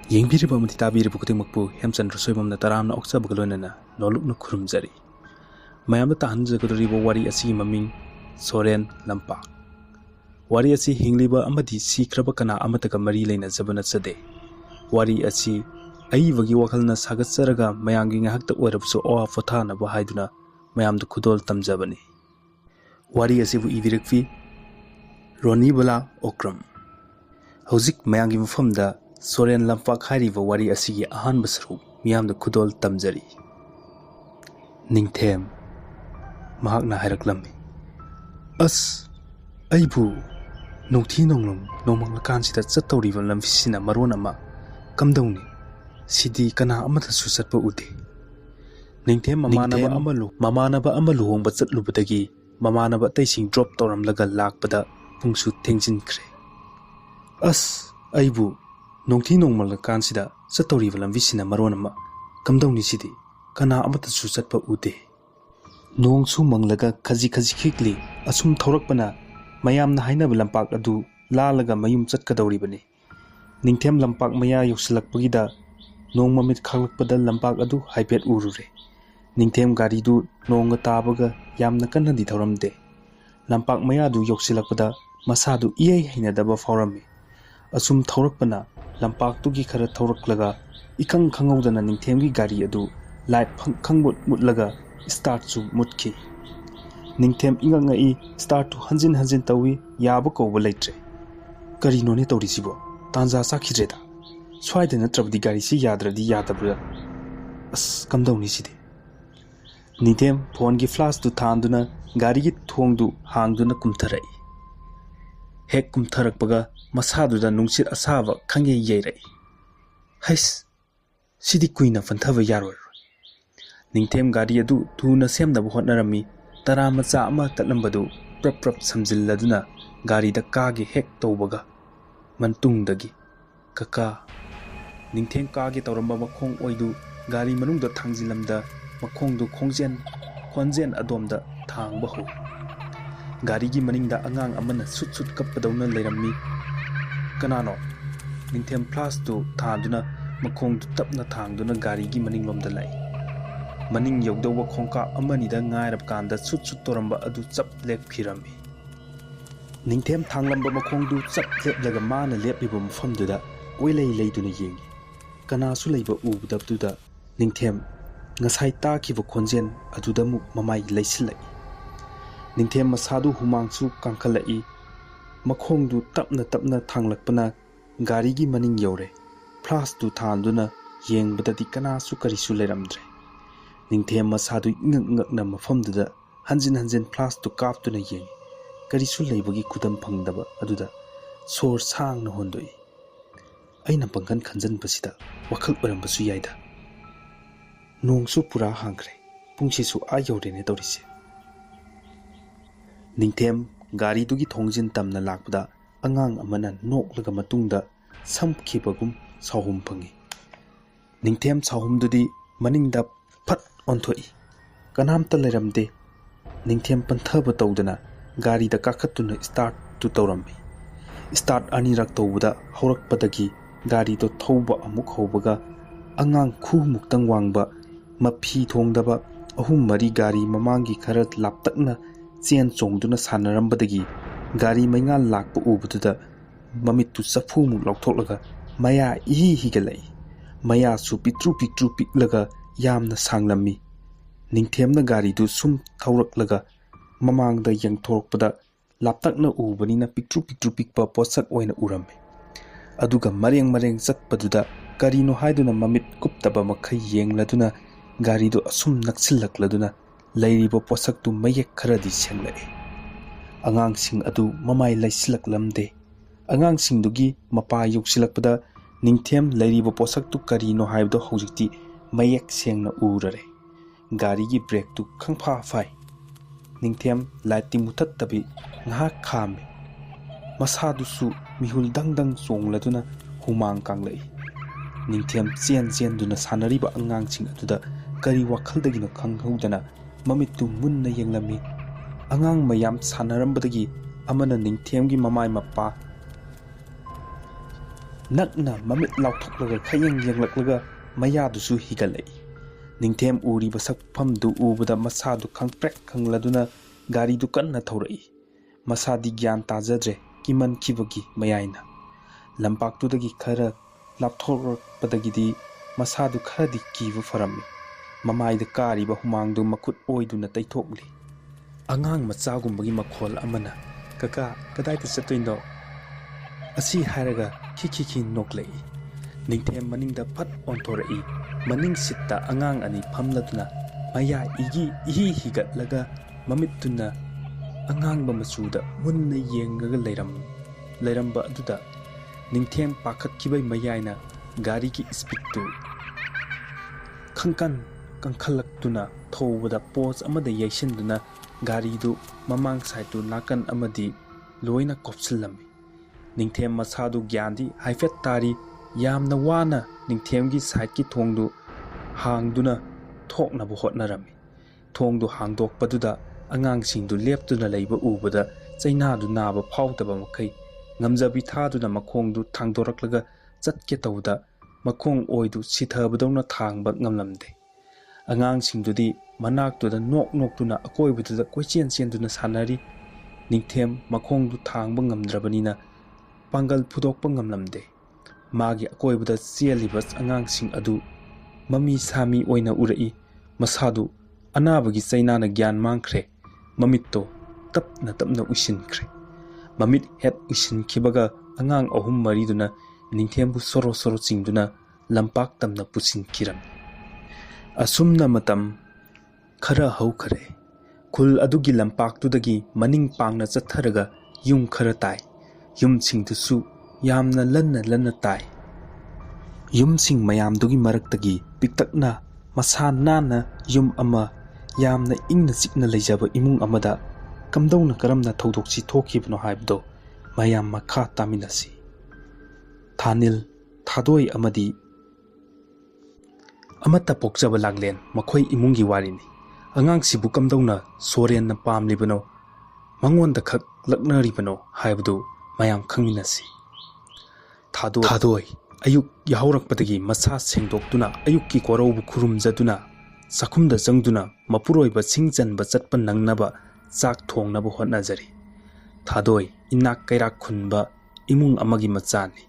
Yengbiriba amati tabiriba khudingmakpu Hemchandra Soibamna taramna oksabaga loinana nolukna khurumjari. Mayamda tahanjagadoriba wari asigi maming SOREN LAMPAK. Wari asi hingliba amadi sikraba kana amataga mari leinajaba natsade. Wari asi aibagi wakhalna sagatsaraga mayamgi ngahakta oirabsu owa fothanaba haiduna mayamda khudol tamjabani. Wari asibu ibirakfi Ronibala Okram. Hauzik mayamgi mafamda SOREN LAMPAK hariba wari asigi ahanba saruk miyamda khudol tamjari. Ningthem mahakna hairaklammi. Aibu nongthi nonglom nongmanglakansida chattawriba lamfisina maron ama kamdawni sidi kana amata susatpa ude. Ningthem mamanaba ama luhongba chatlubadagi mamanaba taising drop tawramlaga lakpada pungsu thengjinkre. Aibu nongthi nongmanglakansida chattawriba lamfisina maron ama kamdawni sidi kana amata susatpa ude. Nongsu manglaga khaji khikli asum thaurakpana mayamna hainaba lampak adu lalaga mayum chatkadawribani. Ningthem lampak maya yoksilakpagida nong mamit khaglakpada lampak adu haipet urure. Ningthem gari du nongga tabaga yamna kannadi thauramde. Lampak maya du yoksilakpada masadu iyai hainadaba faurami. Asum thaurakpana lampak tugi khara thauраklaga ikang khangawdana ningthemgi gari adu light khangbut mutlaga start su mutki. Ningthem ingangai start to hanjin tawi yaba kawba leitre. Kari noni tawrisibo tanja sakhireda. Swaida natrabdi gari si yadradi yadabra. Kamdawni sidi. Ningthem phone gi flash tu thanduna gari gi thongdu hangduna kumtharai. Hek kumtharakpaga masaduda nungsit asaba khangye yeirai. Hais sidi kuina fanthaba yaror. Ningthem gari adu thuna semdaba hotnarami tara macha ama tatlambadu prap samjilladuna gari da kage hek tawbaga mantungdagi kaka Ningthem kage tawramba makhong oidu gari manungda thangjilamda makhongdu khonjen adomda thangba ho. Gari gi maningda angang amana sut kappadawna leirammi. Kanano Ningthem plus tu thanduna makhongdu tapna thangduna gari gi maninglomda lai. Maning yogdawa khongka amanida ngairab kanda sut toramba adu chap lek phirami. Ningthem thanglamba makhongdu chap leplaga mana lepiba mafamduda oilei leiduna yengi. Kanasu leiba ubudabduda Ningthem ngasai takiba khonjen aduda muk mamai leisilai. Ningthem masadu humangsu kangkhalai. Makhongdu tapna thanglakpana gari gi maning yore. Plus tu thanduna yengbadadi kanasu karisu leiramdre. Ningthem masadu ngakna mafamduda hanjin plus tu kaptuna yeng. Karisu leibagi kudam phangdaba aduda sor sangna hondoi. Aina pangkan khanjan basida wakhal orambasu yaida. Nongsu pura hangkre pungsisu ayawrene tawrise. Ningthem gari dugi thongjin tamna lakpada angang amana noklaga matungda samkhibagum sahum phangi. Ningthem sahumdudi maningda phat onthoi. Kanamta leiramde. Ningthem panthaba tawdana gari da kakhatuna start tu tawrammi. Start anirak tawbuda haurakpadagi gari to thawba amuk hawbaga angang khu muktang wangba maphi thongdaba ahum mari gari mamangi khara laptakna chen chongduna sanarambadagi gari maingal lakpa ubududa mamittu safu muk lauthoklaga maya higalai. Maya su pitru piklaga yamna sanglammi. Ningthemna gari du sum thawraklaga mamangda yangthorokpada laptakna ubanina pitru pikpa posak oina urammi. Aduga mareng chatpaduda karino haiduna mamit kuptaba makhai yengladuna gari du asum naksilakladuna leiriba posak tu mayek kharadi senglai. Angangsing adu mamai laisilaklamde. Angangsing dugi mapa yoksilakpada Ningthem leiriba posak tu karino haibdo hojikti mayek sengna urare. Gari gi brake tu khangpha phai. Ningthem lighting mutat tabi ngha khame. Masadu su mihul dang chongladuna humang kanglai. Ningthem chen duna sanariba angangsing aduda kari wakhaldagino khanghaudana mamittu munna yenglami. Angang mayam sanarambadagi amana Ningthemgi mamai mappa ꯅꯛꯅ ꯃꯃꯤꯠ ꯂꯥꯎꯊꯣꯛꯂꯒ ꯈꯌꯦꯡ ꯌꯦꯡꯂꯛꯂꯒ ꯃꯌꯥꯗꯨꯁꯨ ꯍꯤꯒꯠꯂꯛꯏ꯫ ꯅꯤꯡꯊꯦꯝ ꯎꯔꯤꯕ ꯁꯛꯐꯝꯗꯨ ꯎꯕꯗ ꯃꯁꯥꯗꯨ ꯈꯪꯄ꯭ꯔꯦꯛ ꯈꯪꯂꯗꯨꯅ ꯒꯥꯔꯤꯗꯨ ꯀꯟꯅ ꯊꯧꯔꯛꯏ꯫ ꯃꯁꯥꯗꯤ ꯒ꯭ꯌꯥꯟ ꯇꯥꯖꯗ꯭ꯔꯦ ꯀꯤꯃꯟꯈꯤꯕꯒꯤ ꯃꯌꯥꯏꯅ꯫ ꯂꯝꯄꯥꯛꯇꯨꯗꯒꯤ ꯈꯔ ꯂꯥꯞꯊꯣꯔꯛꯄꯗꯒꯤꯗꯤ ꯃꯁꯥꯗꯨ ꯈꯔꯗꯤ ꯀꯤꯕ ꯐꯔꯝꯃꯤ꯫ ꯃꯃꯥꯏꯗ ꯀꯥꯔꯤꯕ ꯍꯨꯃꯥꯡꯗꯨ ꯃꯈꯨꯠ ꯑꯣꯏꯗꯨꯅ ꯇꯩꯊꯣꯛꯂꯤ꯫ ꯑꯉꯥꯡ ꯃꯆꯥꯒꯨꯝꯕꯒꯤ ꯃꯈꯣꯜ ꯑꯃꯅ "ꯀꯀꯥ ꯀꯗꯥꯏꯗ ꯆꯠꯇꯣꯏꯅꯣ?" ꯑꯁꯤ ꯍꯥꯏꯔꯒ ꯈꯤꯈꯤꯈꯤ ꯅꯣꯛꯂꯛꯏ꯫ ꯅꯤꯡꯊꯦꯝ ꯃꯅꯤꯡꯗ ꯐꯠ ꯑꯣꯟꯊꯣꯔꯛꯏ꯫ ꯃꯅꯤꯡ ꯁꯤꯠꯇ ꯑꯉꯥꯡ ꯑꯅꯤ ꯐꯝꯂꯗꯨꯅ ꯃꯌꯥ ꯏꯍꯤ ꯍꯤꯒꯠꯂꯒ ꯃꯃꯤꯠꯇꯨꯅ ꯑꯉꯥꯡꯕ ꯃꯆꯨꯗ ꯃꯨꯟꯅ ꯌꯦꯡꯂꯒ ꯂꯩꯔꯝꯕ ꯑꯗꯨꯗ ꯅꯤꯡꯊꯦꯝ ꯄꯥꯈꯠꯈꯤꯕꯩ ꯃꯌꯥꯏꯅ ꯒꯥꯔꯤꯒꯤ ꯁ꯭ꯄꯤꯗꯇꯨ ꯀꯟꯈꯠꯂꯛꯇꯨꯅ ꯊꯧꯕꯗ ꯄꯣꯁ ꯑꯃꯗ ꯌꯩꯁꯤꯟꯗꯨꯅ ꯒꯥꯔꯤꯗꯨ ꯃꯃꯥꯡ ꯁꯥꯏꯠꯇꯨ ꯅꯥꯀꯟ ꯑꯃꯗꯤ ꯂꯣꯏꯅ ꯀꯣꯞꯁꯤꯜꯂꯝꯃꯤ꯫ ꯅꯤꯡꯊꯦꯝ ꯃꯁꯥꯗꯨ ꯒ꯭ꯌꯥꯟꯗꯤ ꯍꯥꯏꯐꯦꯠ ꯇꯥꯔꯤ꯫ ꯌꯥꯝꯅ ꯋꯥꯅ ꯅꯤꯡꯊꯦꯝꯒꯤ ꯁꯥꯏꯠꯀꯤ ꯊꯣꯡꯗꯨ ꯍꯥꯡꯗꯨꯅ ꯊꯣꯛꯅꯕ ꯍꯣꯠꯅꯔꯝꯃꯤ꯫ ꯊꯣꯡꯗꯨ ꯍꯥꯡꯗꯣꯛꯄꯗꯨꯗ ꯑꯉꯥꯡꯁꯤꯡꯗꯨ ꯂꯦꯞꯇꯨꯅ ꯂꯩꯕ ꯎꯕꯗ ꯆꯩꯅꯥꯗꯨ ꯅꯥꯕ ꯐꯥꯎꯗꯕ ꯃꯈꯩ ꯉꯝꯖꯕꯤ ꯊꯥꯗꯨꯅ ꯃꯈꯣꯡꯗꯨ ꯊꯥꯡꯗꯣꯔꯛꯂꯒ ꯆꯠꯀꯦ ꯇꯧꯕꯗ ꯃꯈꯣꯡ ꯑꯣꯏꯗꯨ ꯁꯤꯊꯕꯗꯧꯅ ꯊꯥꯡꯕ ꯉꯝꯂꯝꯗꯦ꯫ ꯑꯉꯥꯡꯁꯤꯡꯗꯨꯗꯤ ꯃꯅꯥꯛꯇꯨꯗ ꯅꯣꯛꯇꯨꯅ ꯑꯀꯣꯏꯕꯗꯨꯗ ꯀꯣꯏꯆꯦꯟ ꯆꯦꯟꯗꯨꯅ ꯁꯥꯟꯅꯔꯤ꯫ ꯅꯤꯡꯊꯦꯝ ꯃꯈꯣꯡꯗꯨ ꯊꯥꯡꯕ ꯉꯝꯗ꯭ꯔꯕꯅꯤꯅ ꯄꯥꯡꯒꯜ ꯐꯨꯗꯣꯛꯄ ꯉꯝꯂꯝꯗꯦ꯫ ꯃꯥꯒꯤ ꯑꯀꯣꯏꯕꯗ ꯆꯦꯜꯂꯤꯕ ꯑꯉꯥꯡꯁꯤꯡ ꯑꯗꯨ ꯃꯃꯤ ꯁꯥꯃꯤ ꯑꯣꯏꯅ ꯎꯔꯛꯏ꯫ ꯃꯁꯥꯗꯨ ꯑꯅꯥꯕꯒꯤ ꯆꯩꯅꯥꯅ ꯒ꯭ꯌꯥꯟ ꯃꯥꯡꯈ꯭ꯔꯦ꯫ ꯃꯃꯤꯠꯇꯣ ꯇꯞꯅ ꯎꯏꯁꯤꯟꯈ꯭ꯔꯦ꯫ ꯃꯃꯤꯠ ꯍꯦꯛ ꯎꯏꯁꯤꯟꯈꯤꯕꯒ ꯑꯉꯥꯡ ꯑꯍꯨꯝ ꯃꯔꯤꯗꯨꯅ ꯅꯤꯡꯊꯦꯝꯕꯨ ꯁꯣꯔꯣ ꯆꯤꯡꯗꯨꯅ ꯂꯝꯄꯥꯛ ꯇꯝꯅ ꯄꯨꯁꯤꯟꯈꯤꯔꯝꯃꯤ꯫ ꯑꯁꯨꯝꯅ ꯃꯇꯝ ꯈꯔ ꯍꯧꯈꯔꯦ꯫ ꯈꯨꯜ ꯑꯗꯨꯒꯤ ꯂꯝꯄꯥꯛꯇꯨꯗꯒꯤ ꯃꯅꯤꯡ ꯄꯥꯡꯅ ꯆꯠꯊꯔꯒ ꯌꯨꯝ ꯈꯔ ꯇꯥꯏ꯫ ꯌꯨꯝꯁꯤꯡꯗꯨꯁꯨ ꯌꯥꯝꯅ ꯂꯟꯅ ꯇꯥꯏ꯫ ꯌꯨꯝꯁꯤꯡ ꯃꯌꯥꯝꯗꯨꯒꯤ ꯃꯔꯛꯇꯒꯤ ꯄꯤꯛꯇꯛꯅ ꯃꯁꯥ ꯅꯥꯟꯅ ꯌꯨꯝ ꯑꯃ ꯌꯥꯝꯅ ꯏꯪꯅ ꯆꯤꯛꯅ ꯂꯩꯖꯕ ꯏꯃꯨꯡ ꯑꯃꯗ ꯀꯔꯝꯅ ꯊꯧꯗꯣꯛꯁꯤ ꯊꯣꯛꯈꯤꯕꯅꯣ ꯍꯥꯏꯕꯗꯣ ꯃꯌꯥꯝ ꯃꯈꯥ ꯇꯥꯃꯤꯟꯅꯁꯤ꯫ ꯊꯥꯅꯤꯜ, ꯊꯥꯗꯣꯏ ꯑꯃꯗꯤ ꯑꯃꯠꯇ ꯄꯣꯛꯆꯕ ꯂꯥꯡꯂꯦꯟ ꯃꯈꯣꯏ ꯏꯃꯨꯡꯒꯤ ꯋꯥꯔꯤꯅꯤ꯫ ꯑꯉꯥꯡꯁꯤꯕꯨ ꯀꯝꯗꯧꯅ ꯁꯣꯔꯦꯟꯅ ꯄꯥꯝꯂꯤꯕꯅꯣ, ꯃꯉꯣꯟꯗ ꯈꯛ ꯂꯛꯅꯔꯤꯕꯅꯣ ꯍꯥꯏꯕꯗꯨ ꯃꯌꯥꯝ ꯈꯪꯃꯤꯟꯅꯁꯤ꯫ ꯊꯥꯗꯣꯏ ꯑꯌꯨꯛ ꯌꯥꯍꯧꯔꯛꯄꯗꯒꯤ ꯃꯁꯥ ꯁꯦꯡꯗꯣꯛꯇꯨꯅ ꯑꯌꯨꯛꯀꯤ ꯀꯣꯔꯧꯕꯨ ꯈꯨꯔꯨꯝꯖꯗꯨꯅ ꯆꯥꯛꯈꯨꯝꯗ ꯆꯪꯗꯨꯅ ꯃꯄꯨꯔꯣꯏꯕ ꯁꯤꯡ ꯆꯟꯕ ꯆꯠꯄ ꯅꯪꯅꯕ ꯆꯥꯛ ꯊꯣꯡꯅꯕ ꯍꯣꯠꯅꯖꯔꯤ꯫ ꯊꯥꯗꯣꯏ ꯏꯅꯥꯛ ꯀꯩꯔꯥꯛ ꯈꯨꯟꯕ ꯏꯃꯨꯡ ꯑꯃꯒꯤ ꯃꯆꯥꯅꯤ꯫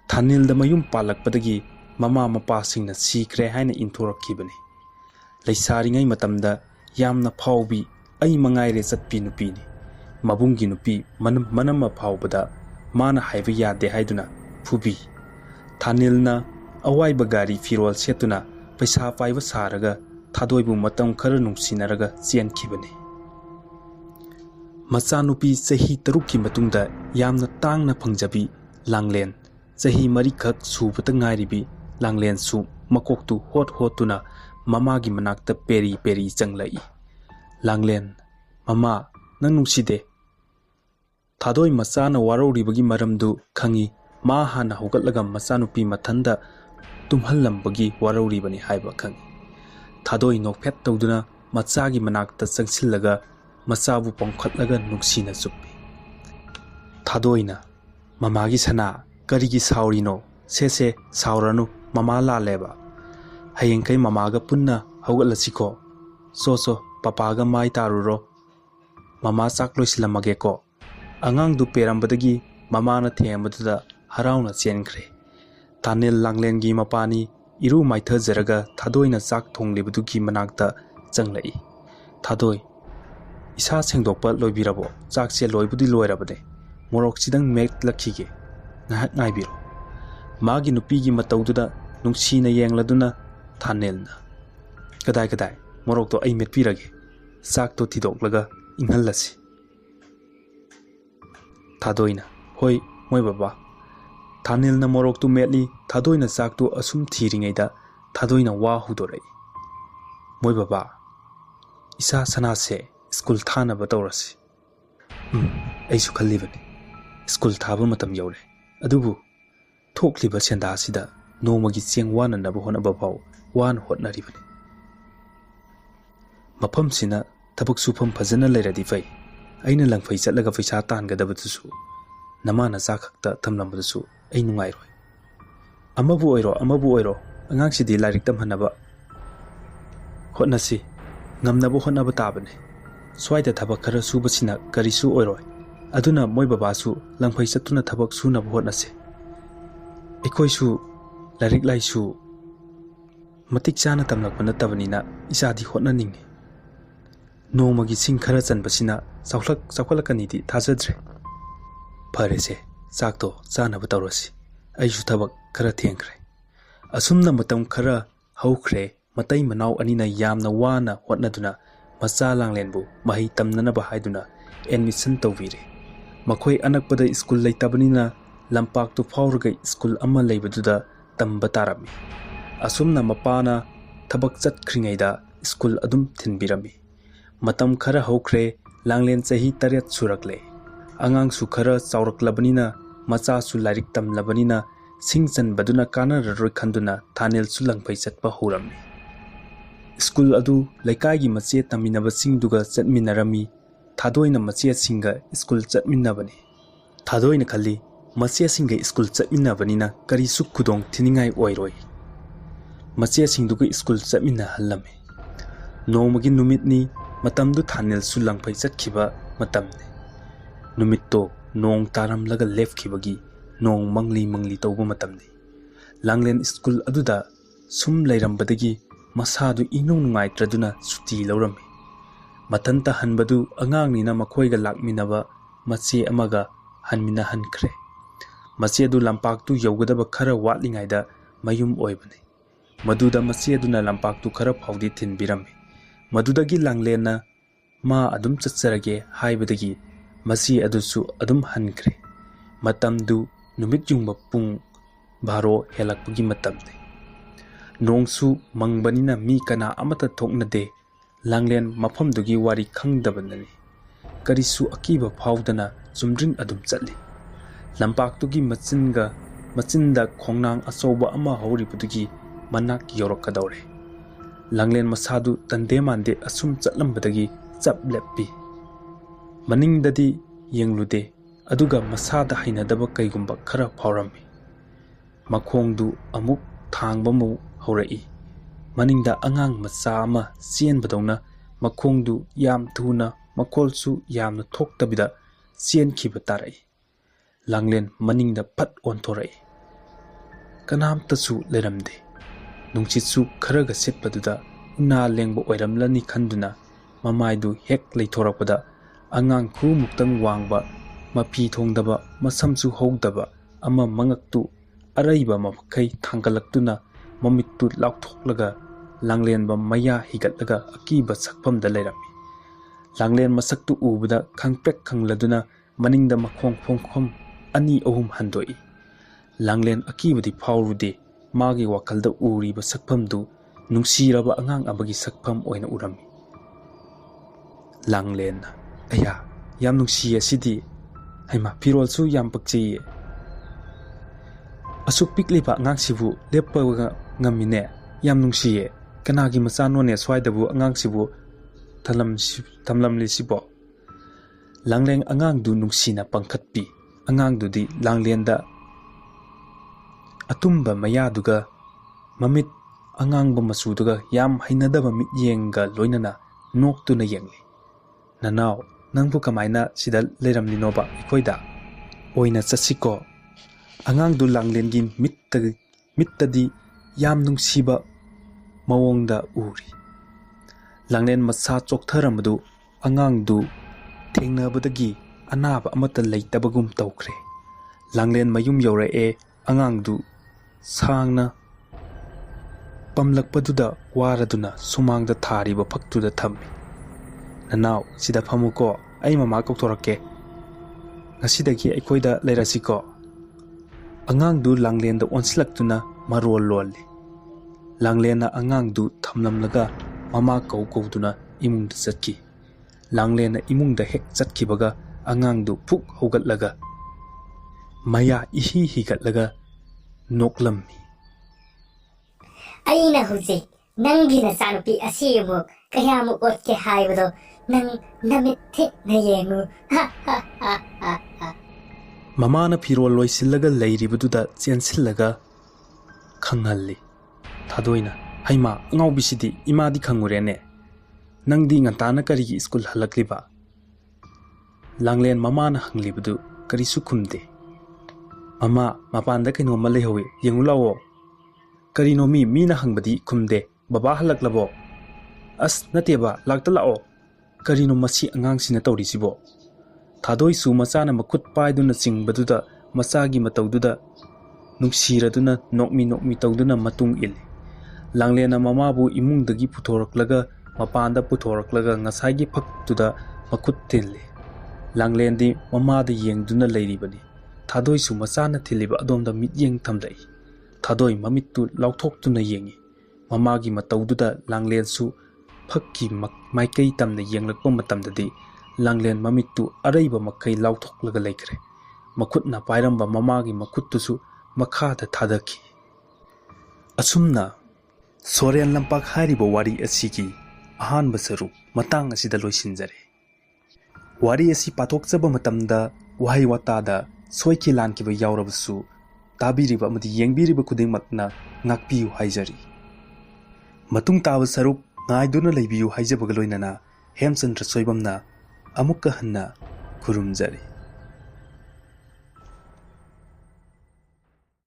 ꯊꯥꯅꯤꯜꯗ ꯃꯌꯨꯝ ꯄꯥꯜꯂꯛꯄꯗꯒꯤ ꯃꯃꯥ ꯃꯄꯥꯁꯤꯡꯅ ꯁꯤꯈ꯭ꯔꯦ ꯍꯥꯏꯅ ꯏꯟꯊꯣꯔꯛꯈꯤꯕꯅꯤ꯫ ꯂꯩꯁꯥꯔꯤꯉꯩ ꯃꯇꯝꯗ ꯌꯥꯝꯅ ꯐꯥꯎꯕꯤ ꯑꯩ ꯃꯉꯥꯏꯔꯦ ꯆꯠꯄꯤ ꯅꯨꯄꯤꯅꯤ꯫ ꯃꯕꯨꯡꯒꯤ ꯅꯨꯄꯤ ꯃꯅꯝꯃ ꯐꯥꯎꯕꯗ ꯃꯥꯅ ꯍꯥꯏꯕ ꯌꯥꯗꯦ ꯍꯥꯏꯗꯨꯅ ꯐꯨꯕꯤ꯫ ꯊꯥꯅꯤꯜꯅ ꯑꯋꯥꯏꯕ ꯒꯥꯔꯤ ꯐꯤꯔꯣꯜ ꯁꯦꯠꯇꯨꯅ ꯄꯩꯁꯥ ꯄꯥꯏꯕ ꯁꯥꯔꯒ ꯊꯥꯗꯣꯏꯕꯨ ꯃꯇꯝ ꯈꯔ ꯅꯨꯡꯁꯤꯅꯔꯒ ꯆꯦꯟꯈꯤꯕꯅꯤ꯫ ꯃꯆꯥꯅꯨꯄꯤ ꯆꯍꯤ 3ꯀꯤ ꯃꯇꯨꯡꯗ ꯌꯥꯝꯅ ꯇꯥꯡꯅ ꯐꯪꯖꯕꯤ ꯂꯥꯡꯂꯦꯟ, ꯆꯍꯤ 4ꯈꯛ ꯁꯨꯕꯇ ꯉꯥꯏꯔꯤꯕꯤ ꯂꯥꯡꯂꯦꯟꯁꯨ ꯃꯀꯣꯛꯇꯨ ꯍꯣꯠꯇꯨꯅ ꯃꯃꯥꯒꯤ ꯃꯅꯥꯛꯇ ꯄꯦꯔꯤ ꯆꯪꯂꯛꯏ꯫ ꯂꯥꯡꯂꯦꯟ, "ꯃꯃꯥ, ꯅꯪ ꯅꯨꯡꯁꯤꯗꯦ?" ꯊꯥꯗꯣꯏ ꯃꯆꯥꯅ ꯋꯥꯔꯧꯔꯤꯕꯒꯤ ꯃꯔꯝꯗꯨ ꯈꯪꯏ꯫ ꯃꯥ ꯍꯥꯟꯅ ꯍꯧꯒꯠꯂꯒ ꯃꯆꯥꯅꯨꯄꯤ ꯃꯊꯟꯗ ꯇꯨꯝꯍꯜꯂꯝꯕꯒꯤ ꯋꯥꯔꯧꯔꯤꯕꯅꯤ ꯍꯥꯏꯕ ꯈꯪꯏ꯫ ꯊꯥꯗꯣꯏ ꯅꯣꯛꯐꯦꯠ ꯇꯧꯗꯨꯅ ꯃꯆꯥꯒꯤ ꯃꯅꯥꯛꯇ ꯆꯪꯁꯤꯜꯂꯒ ꯃꯆꯥꯕꯨ ꯄꯣꯝꯈꯠꯂꯒ ꯅꯨꯡꯁꯤꯅ ꯆꯨꯞꯄꯤ꯫ ꯊꯥꯗꯣꯏꯅ, "ꯃꯃꯥꯒꯤ ꯁꯅꯥ, ꯀꯔꯤꯒꯤ ꯁꯥꯎꯔꯤꯅꯣ? ꯁꯦ ꯁꯥꯎꯔꯅꯨ, ꯃꯃꯥ ꯂꯥꯜꯂꯦꯕ꯫ ꯍꯌꯦꯡꯈꯩ ꯃꯃꯥꯒ ꯄꯨꯟꯅ ꯍꯧꯒꯠꯂꯁꯤꯀꯣ꯫ ꯆꯣ ꯄꯄꯥꯒ ꯃꯥꯏ ꯇꯥꯔꯨꯔꯣ꯫ ꯃꯃꯥ ꯆꯥꯛ ꯂꯣꯏꯁꯤꯜꯂꯝꯃꯒꯦꯀꯣ." ꯑꯉꯥꯡꯗꯨ ꯄꯦꯔꯝꯕꯗꯒꯤ ꯃꯃꯥꯅ ꯊꯦꯝꯕꯗꯨꯗ ꯍꯔꯥꯎꯅ ꯆꯦꯟꯈ꯭ꯔꯦ꯫ ꯊꯥꯅꯤꯜ ꯂꯥꯡꯂꯦꯟꯒꯤ ꯃꯄꯥꯅꯤ꯫ ꯏꯔꯨ ꯃꯥꯏꯊꯖꯔꯒ ꯊꯥꯗꯣꯏꯅ ꯆꯥꯛ ꯊꯣꯡꯂꯤꯕꯗꯨꯒꯤ ꯃꯅꯥꯛꯇ ꯆꯪꯂꯛꯏ꯫ "ꯊꯥꯗꯣꯏ, ꯏꯁꯥ ꯁꯦꯡꯗꯣꯛꯄ ꯂꯣꯏꯕꯤꯔꯕꯣ? ꯆꯥꯛꯁꯦ ꯂꯣꯏꯕꯨꯗꯤ ꯂꯣꯏꯔꯕꯅꯦ꯫ ꯃꯣꯔꯣꯛꯁꯤꯗꯪ ꯃꯦꯠꯂꯛꯈꯤꯒꯦ, ꯉꯥꯏꯍꯥꯛ ꯉꯥꯏꯕꯤꯔꯣ." ꯃꯥꯒꯤ ꯅꯨꯄꯤꯒꯤ ꯃꯇꯧꯗꯨꯗ ꯅꯨꯡꯁꯤꯅ ꯌꯦꯡꯂꯗꯨꯅ ꯊꯥꯅꯤꯜꯅ, "ꯀꯗꯥꯏ, ꯃꯣꯔꯣꯛꯇꯣ ꯑꯩ ꯃꯦꯠꯄꯤꯔꯒꯦ꯫ ꯆꯥꯛꯇꯣ ꯊꯤꯗꯣꯛꯂꯒ ꯏꯪꯍꯜꯂꯁꯤ." ꯊꯥꯗꯣꯏꯅ, "ꯍꯣꯏ, ꯃꯣꯏ ꯕꯕꯥ." ꯊꯥꯅꯤꯜꯅ ꯃꯣꯔꯣꯛꯇꯨ ꯃꯦꯠꯂꯤ꯫ ꯊꯥꯗꯣꯏꯅ ꯆꯥꯛꯇꯨ ꯑꯁꯨꯝ ꯊꯤꯔꯤꯉꯩꯗ ꯊꯥꯗꯣꯏꯅ ꯋꯥ ꯍꯧꯗꯣꯔꯛꯏ꯫ "ꯃꯣꯏ ꯕꯕꯥ, ꯏꯆꯥ ꯁꯅꯥꯁꯦ ꯁ꯭ꯀꯨꯜ ꯊꯥꯅꯕ ꯇꯧꯔꯁꯤ." "ꯑꯩꯁꯨ ꯈꯜꯂꯤꯕꯅꯤ꯫ ꯁ꯭ꯀꯨꯜ ꯊꯥꯕ ꯃꯇꯝ ꯌꯧꯔꯦ꯫ ꯑꯗꯨꯕꯨ ꯊꯣꯛꯂꯤꯕ ꯁꯦꯟꯗꯥꯁꯤꯗ ꯅꯣꯡꯃꯒꯤ ꯆꯦꯡ ꯋꯥꯅꯅꯕ ꯍꯣꯠꯅꯕ ꯐꯥꯎ ꯋꯥꯅ ꯍꯣꯠꯅꯔꯤꯕꯅꯤ꯫ ꯃꯐꯝꯁꯤꯅ ꯊꯕꯛ ꯁꯨꯐꯝ ꯐꯖꯅ ꯂꯩꯔꯗꯤ ꯐꯩ꯫ ꯑꯩꯅ ꯂꯪꯐꯩ ꯆꯠꯂꯒ ꯄꯩꯁꯥ ꯇꯥꯟꯒꯗꯕꯗꯨꯁꯨ, ꯅꯃꯥ ꯅꯆꯥ ꯈꯛꯇ ꯊꯝꯂꯝꯕꯗꯨꯁꯨ ꯑꯩ ꯅꯨꯡꯉꯥꯏꯔꯣꯏ꯫ Amabu oiro angangsidi lairik tamhanaba hotnasi ngamnabu hotnaba tabane swaida thabak khara subasina karisu oiroi aduna moi babasu langphai chatuna thabak sunaba hotnasi ekoisu lairik laisu matik chana tamlakpa natabani isadi hotnaningi nongmagi sing khara chanbasina chawkhalakani thajadre farese chakto chanaba tawrasi aisu thabak khara thengkhre asumna matam khara haukhre matai manau anina yamna wana hotnaduna macha langlenbu mahi tamnanaba haiduna admission tawbire makhoi anakpada school leitabanina lampak tu fauraga school amma leibaduda tamba tarami asumna mapana thabak chatkhringaida school adum thinbirami matam khara haukhre langlen chahi 8 surakle angang su khara chawraklabanina macha su lairik tamlabanina singchan baduna kana roi khanduna thanel su langphai chatpa horami school adu laikai gi mache taminaba singduga chatminarami thadoina mache singa school chatminabani thadoina khali mache singa school chatminabanina kari su khudong thiningai oiroi mache singduga school chatmina halame nomagi numitni matamdu thanel su langphai chatkhiba matamne numitto nong taramlaga lefkhibagi nong mangli tawba matamni langlen school aduda sum leirambadagi masadu inung nungaitraduna suti laurami matanta hanbadu angangnina makhoiga lakminaba mache amaga hanmina hankhre mache du lampaktu yaugadaba khara watlingaida mayum oibani maduda mache duna lampaktu khara phaudi thinbirami madudagi langlenna ma adum chacharage haibadagi masi adusu adum hankhre matamdu numit jungba pung baro helakpagi matamne nongsu mangbanina mi kana amata thoknade langlen mafamdugi wari khangdabanani karisu akiba phawdana chumdring adum chatli lampaktugi machinda khongnang achoba ama horibudugi manak yorakadore langlen masadu tande mande asum chatlambadagi chapleppi maningdadi yenglude aduga masada hainadaba kaigumba khara phawrami makhongdu amuk thangbamu horai maningda angang macha ama chenbadongna makhongdu yam thuna makholsu yamna thoktabida chenkhiba tarai langlen maningda phat onthorai kanamtasu leramde nungchitsu kharaga setpaduda una lengba oiramlani khanduna mamaidu hek leithorakpada angang khu muktang wangba mapi thongdaba masamsu hogdaba ama mangaktu araiba makai thangalaktuna mamittu lakthoklaga langlenba maya higatlaga akiba sakpamda leirami langlen masaktu ubada khangpek khangladuna maningda makhong phongkhom ani ahum handoi langlen akibadi phawrude magi wakalda uriba sakpamdu nungsiraba angang abagi sakpam oina urami langlen aya yam nungsi asidi haima pirolsu yam pakchi asuk pikliba angangsibu leppaga ngamine yam nungsiye kanagi machanone swaidabu angangsibu thamlamli sibo langleng angangdu nungsina pangkhatpi angangdudi langlenda atumba mayaduga mamit angangba masuduga yam hainadaba mityenga loinana noktuna yengli nanau nangbu kamaina sida leiramlinoba ikoida oina chatsiko angangdu langlengi mittadi yam nungsiba mawongda uri langlen macha choktharamadu angangdu thengnabadagi anaba amata leitabagum tawkhre langlen mayum yorae angangdu sangna pamlakpaduda waraduna sumangda thariba phaktuda thammi nanau sida phamuko ai mama kokthorake ngasidagi aikoida leirasiko angangdu langlenda onslaktuna marol lolli langlena angangdu thamlamlaga mama kauduna imungda chatki langlena imungda hek chatkibaga angangdu phuk hogatlaga maya ihi higatlaga noklammi aina huji nangina sanupi asimu kayamu otke haibado nang namithi na yengu ha ha ha ha ha mamana phirol loisillaga leiribududa chensillaga ꯈꯪꯍꯜꯂꯤ꯫ ꯊꯥꯗꯣꯏꯅ ꯍꯩꯃꯥ ꯑꯉꯥꯎꯕꯤꯁꯤꯗꯤ ꯏꯃꯥꯗꯤ ꯈꯪꯉꯨꯔꯦꯅꯦ, ꯅꯪꯗꯤ ꯉꯟꯇꯥꯅ ꯀꯔꯤꯒꯤ school ꯍꯜꯂꯛꯂꯤꯕ? ꯂꯥꯡꯂꯦꯟ ꯃꯃꯥꯅ ꯍꯪꯂꯤꯕꯗꯨ ꯀꯔꯤꯁꯨ ꯈꯨꯝꯗꯦ꯫ ꯃꯃꯥ ꯃꯄꯥꯟꯗ ꯀꯩꯅꯣꯝꯃ ꯂꯩꯍꯧꯏ, ꯌꯦꯡꯉꯨ ꯂꯥꯛꯑꯣ꯫ ꯀꯔꯤꯅꯣ ꯃꯤꯅ ꯍꯪꯕꯗꯤ ꯈꯨꯝꯗꯦ, ꯕꯕꯥ ꯍꯜꯂꯛꯂꯕꯣ? ꯑꯁ ꯅꯠꯇꯦꯕ, ꯂꯥꯛꯇ ꯂꯥꯛꯑꯣ꯫ ꯀꯔꯤꯅꯣ ꯃꯁꯤ ꯑꯉꯥꯡꯁꯤꯅ ꯇꯧꯔꯤꯁꯤꯕꯣ? ꯊꯥꯗꯣꯏꯁꯨ ꯃꯆꯥꯅ ꯃꯈꯨꯠ ꯄꯥꯏꯗꯨꯅ ꯆꯤꯡꯕꯗꯨꯗ ꯃꯆꯥꯒꯤ ꯃꯇꯧꯗꯨꯗ ꯅꯨꯡꯁꯤꯔꯗꯨꯅ ꯅꯣꯛꯃꯤ ꯇꯧꯗꯨꯅ ꯃꯇꯨꯡ ꯏꯜꯂꯤ꯫ ꯂꯥꯡꯂꯦꯟꯅ ꯃꯃꯥꯕꯨ ꯏꯃꯨꯡꯗꯒꯤ ꯄꯨꯊꯣꯔꯛꯂꯒ ꯃꯄꯥꯟꯗ ꯄꯨꯊꯣꯔꯛꯂꯒ ꯉꯁꯥꯏꯒꯤ ꯐꯛꯇꯨꯗ ꯃꯈꯨꯠ ꯊꯤꯜꯂꯤ꯫ ꯂꯥꯡꯂꯦꯟꯗꯤ ꯃꯃꯥꯗ ꯌꯦꯡꯗꯨꯅ ꯂꯩꯔꯤꯕꯅꯤ꯫ ꯊꯥꯗꯣꯏꯁꯨ ꯃꯆꯥꯅ ꯊꯤꯜꯂꯤꯕ ꯑꯗꯣꯝꯗ ꯃꯤꯠꯌꯦꯡ ꯊꯝꯂꯛꯏ꯫ ꯊꯥꯗꯣꯏ ꯃꯃꯤꯠꯇꯨ ꯂꯥꯎꯊꯣꯛꯇꯨꯅ ꯌꯦꯡꯉꯤ꯫ ꯃꯃꯥꯒꯤ ꯃꯇꯧꯗꯨꯗ ꯂꯥꯡꯂꯦꯟꯁꯨ ꯐꯛꯀꯤ ꯃꯥꯏꯀꯩ ꯇꯝꯅ ꯌꯦꯡꯂꯛꯄ ꯃꯇꯝꯗꯗꯤ ꯂꯥꯡꯂꯦꯟ ꯃꯃꯤꯠꯇꯨ ꯑꯔꯩꯕ ꯃꯈꯩ ꯂꯥꯎꯊꯣꯛꯂꯒ ꯂꯩꯈ꯭ꯔꯦ꯫ ꯃꯈꯨꯠꯅ ꯄꯥꯏꯔꯝꯕ ꯃꯃꯥꯒꯤ ꯃꯈꯨꯠꯇꯨꯁꯨ ꯃꯈꯥꯗ ꯊꯥꯗꯈꯤ꯫ ꯑꯁꯨꯝꯅ ꯁꯣꯔꯦꯟ ꯂꯝꯄꯥꯛ ꯍꯥꯏꯔꯤꯕ ꯋꯥꯔꯤ ꯑꯁꯤꯒꯤ ꯑꯍꯥꯟꯕ ꯁꯔꯨꯛ ꯃꯇꯥꯡ ꯑꯁꯤꯗ ꯂꯣꯏꯁꯤꯟꯖꯔꯦ꯫ ꯋꯥꯔꯤ ꯑꯁꯤ ꯄꯥꯊꯣꯛꯆꯕ ꯃꯇꯝꯗ ꯋꯥꯍꯩ ꯋꯥꯇꯥꯗ ꯁꯣꯏꯈꯤ ꯂꯥꯟꯈꯤꯕ ꯌꯥꯎꯔꯕꯁꯨ ꯇꯥꯕꯤꯔꯤꯕ ꯑꯃꯗꯤ ꯌꯦꯡꯕꯤꯔꯤꯕ ꯈꯨꯗꯤꯡꯃꯛꯅ ꯉꯥꯛꯄꯤꯌꯨ ꯍꯥꯏꯖꯔꯤ꯫ ꯃꯇꯨꯡ ꯇꯥꯕ ꯁꯔꯨꯛ ꯉꯥꯏꯗꯨꯅ ꯂꯩꯕꯤꯌꯨ ꯍꯥꯏꯖꯕꯒ ꯂꯣꯏꯅꯅ ꯍꯦꯝꯆꯟꯗ꯭ꯔ ꯁꯣꯏꯕꯝꯅ ꯑꯃꯨꯛꯀ ꯍꯟꯅ ꯈꯨꯔꯨꯝꯖꯔꯤ꯫